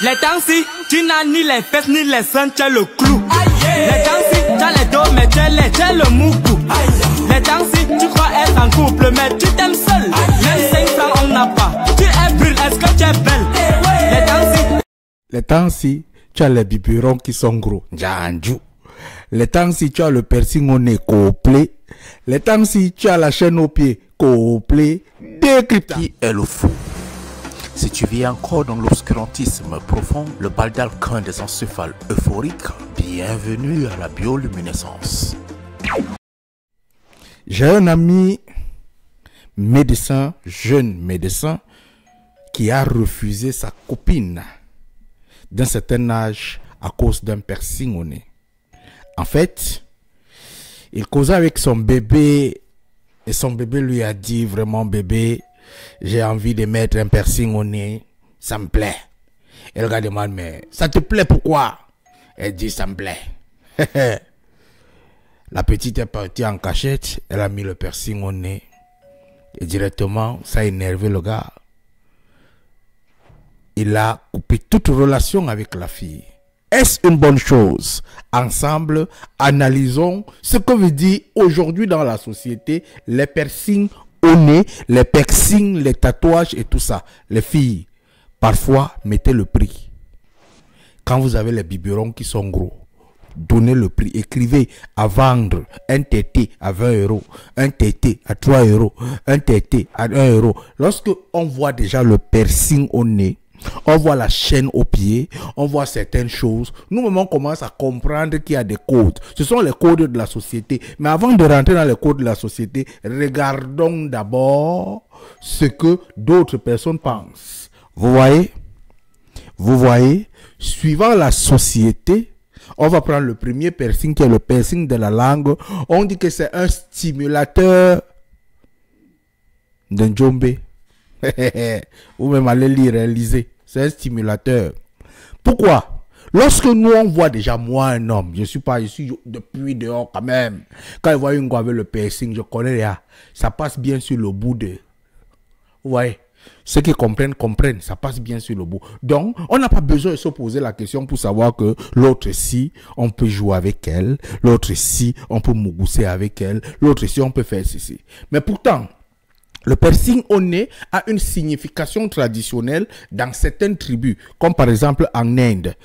Les temps-ci, tu n'as ni les fesses ni les seins, tu as le clou. Les temps-ci, tu as les dos, mais tu as le moukou. Les temps-ci, tu crois être en couple, mais tu t'aimes seul. Même 5 francs, on n'a pas. Tu es brûle, est-ce que tu es belle? Les temps-ci, tu as les biberons qui sont gros. Njanju. Les temps-ci, tu as le piercing au nez couplé. Les temps-ci, tu as la chaîne au pied couplé. Décrypte. Qui est le fou? Si tu vis encore dans l'obscurantisme profond, le baldachin des encéphales euphoriques, bienvenue à la bioluminescence. J'ai un ami médecin, jeune médecin, qui a refusé sa copine d'un certain âge à cause d'un piercing au nez. En fait, il causait avec son bébé et son bébé lui a dit vraiment, bébé, j'ai envie de mettre un piercing au nez, ça me plaît. Et le gars demande, mais ça te plaît pourquoi? Elle dit, ça me plaît. La petite est partie en cachette, elle a mis le piercing au nez. Et directement, ça a énervé le gars. Il a coupé toute relation avec la fille. Est-ce une bonne chose? Ensemble, analysons ce que veut dire aujourd'hui dans la société les piercings au nez, les piercings, les tatouages et tout ça. Les filles, parfois, mettez le prix. Quand vous avez les biberons qui sont gros, donnez le prix. Écrivez à vendre un tété à 20 euros, un tété à 3 euros, un tété à 1 euro. Lorsque on voit déjà le piercing au nez, on voit la chaîne au pied, on voit certaines choses. Nous-mêmes, on commence à comprendre qu'il y a des codes. Ce sont les codes de la société. Mais avant de rentrer dans les codes de la société, regardons d'abord ce que d'autres personnes pensent. Vous voyez? Vous voyez? Suivant la société, on va prendre le premier piercing qui est le piercing de la langue. On dit que c'est un stimulateur d'un djembé. Ou même allez lire, lisez. C'est un stimulateur. Pourquoi? Lorsque nous on voit déjà, moi un homme, je suis depuis dehors quand même. Quand je vois une go avec le piercing, je connais là. Ça passe bien sur le bout de. Vous voyez? Ceux qui comprennent, comprennent. Ça passe bien sur le bout. Donc, on n'a pas besoin de se poser la question pour savoir que l'autre si, on peut jouer avec elle. L'autre si, on peut mougousser avec elle. L'autre si, on peut faire ceci. Mais pourtant, le piercing au nez a une signification traditionnelle dans certaines tribus, comme par exemple en Inde.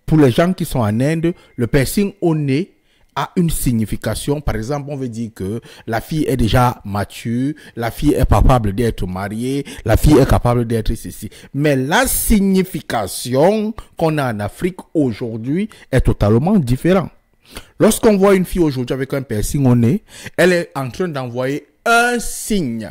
Pour les gens qui sont en Inde, le piercing au nez a une signification. Par exemple, on veut dire que la fille est déjà mature, la fille est capable d'être mariée, la fille est capable d'être ceci. Mais la signification qu'on a en Afrique aujourd'hui est totalement différente. Lorsqu'on voit une fille aujourd'hui avec un piercing au nez, elle est en train d'envoyer un signe.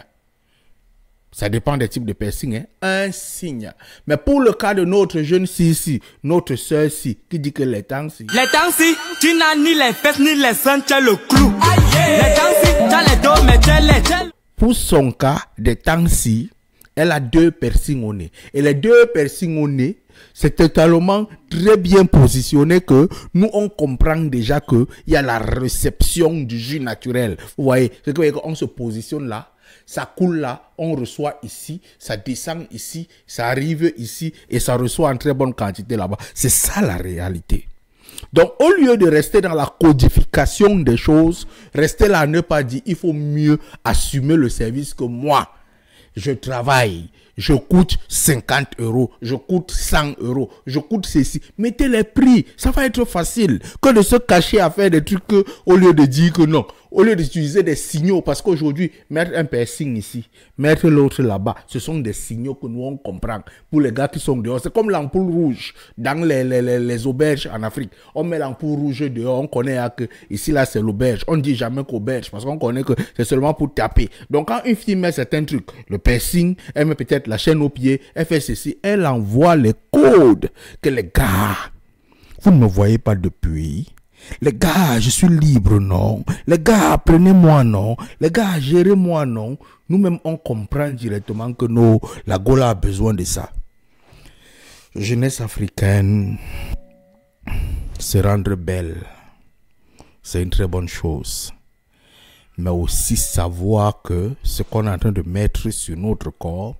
Ça dépend des types de piercing, hein? Un signe. Mais pour le cas de notre jeune ici, notre soeur ici, qui dit que les temps-ci... Les temps-ci, tu n'as ni les fesses ni les seins, tu as le clou. Les temps-ci, tu as les dos, mais tu as les... Pour son cas, des temps-ci, elle a 2 piercings au nez. Et les 2 piercings au nez, c'est totalement très bien positionné que nous, on comprend déjà qu'il y a la réception du jus naturel. Vous voyez, c'est qu'on se positionne là. Ça coule là, on reçoit ici, ça descend ici, ça arrive ici et ça reçoit en très bonne quantité là-bas. C'est ça la réalité. Donc, au lieu de rester dans la codification des choses, rester là à ne pas dire, il faut mieux assumer le service que moi, je travaille. Je coûte 50 euros, je coûte 100 euros, je coûte ceci. Mettez les prix, ça va être facile. Que de se cacher à faire des trucs au lieu de dire que non. Au lieu d'utiliser des signaux, parce qu'aujourd'hui, mettre un piercing ici, mettre l'autre là-bas, ce sont des signaux que nous on comprend. Pour les gars qui sont dehors, c'est comme l'ampoule rouge dans les auberges en Afrique. On met l'ampoule rouge dehors, on connaît que ici là c'est l'auberge. On ne dit jamais qu'auberge parce qu'on connaît que c'est seulement pour taper. Donc quand une fille met certains trucs, le piercing, elle met peut-être la chaîne au pied, elle fait ceci, elle envoie les codes que les gars, vous ne me voyez pas depuis. Les gars, je suis libre, non. Les gars, prenez-moi, non. Les gars, gérez-moi, non. Nous-mêmes, on comprend directement que la Gola a besoin de ça. Jeunesse africaine, se rendre belle, c'est une très bonne chose. Mais aussi savoir que ce qu'on est en train de mettre sur notre corps,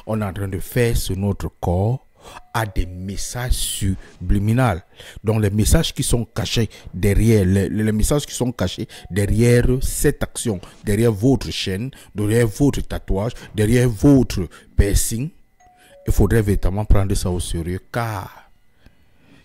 on est en train de faire sur notre corps, a des messages subliminaux. Donc les messages qui sont cachés derrière, les messages qui sont cachés derrière cette action, derrière votre chaîne, derrière votre tatouage, derrière votre piercing, il faudrait véritablement prendre ça au sérieux, car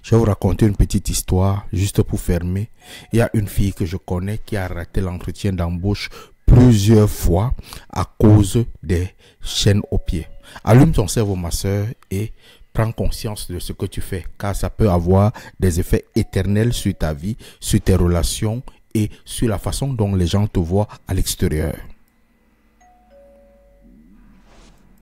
je vais vous raconter une petite histoire juste pour fermer. Il y a une fille que je connais qui a raté l'entretien d'embauche plusieurs fois à cause des chaînes aux pieds. Allume ton cerveau, ma soeur, et prends conscience de ce que tu fais, car ça peut avoir des effets éternels sur ta vie, sur tes relations et sur la façon dont les gens te voient à l'extérieur.